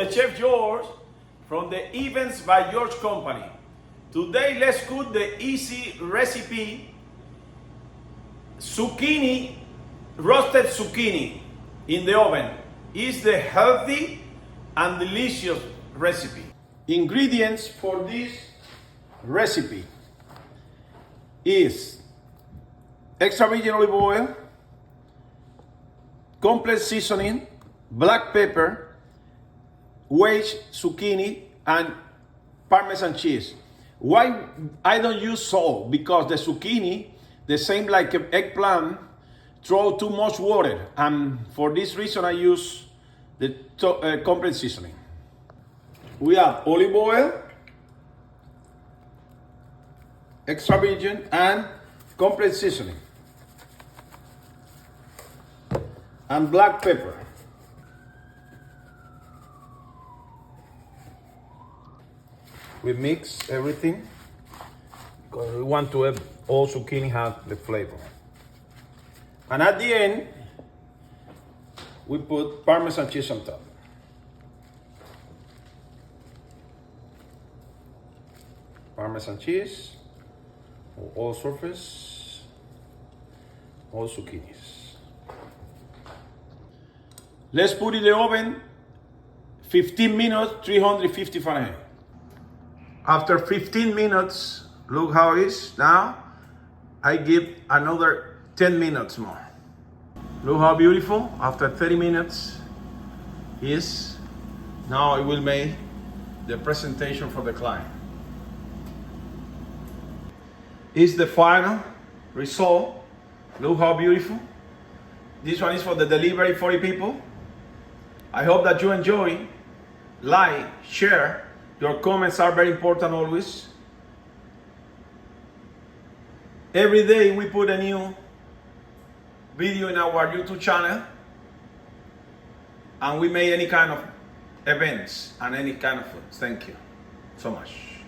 the Chef George from the Events by George Company. Today let's cook the easy recipe zucchini, roasted zucchini in the oven. It's the healthy and delicious recipe. Ingredients for this recipe is extra virgin olive oil, complex seasoning, black pepper, wedge zucchini, and Parmesan cheese. Why I don't use salt? Because the zucchini, the same like an eggplant, throw too much water, and for this reason I use the complex seasoning. We have olive oil, extra virgin, and complex seasoning, and black pepper. We mix everything because we want to have all zucchini have the flavor. And at the end, we put Parmesan cheese on top. Parmesan cheese on all surface, all zucchinis. Let's put it in the oven 15 minutes, 350 Fahrenheit. After 15 minutes, look how it is now. I give another 10 minutes more. Look how beautiful. After 30 minutes is. Now I will make the presentation for the client. It's the final result. Look how beautiful. This one is for the delivery, 40 people. I hope that you enjoy. Like, share. Your comments are very important always. Every day we put a new video in our YouTube channel, and we make any kind of events and any kind of food. Thank you so much.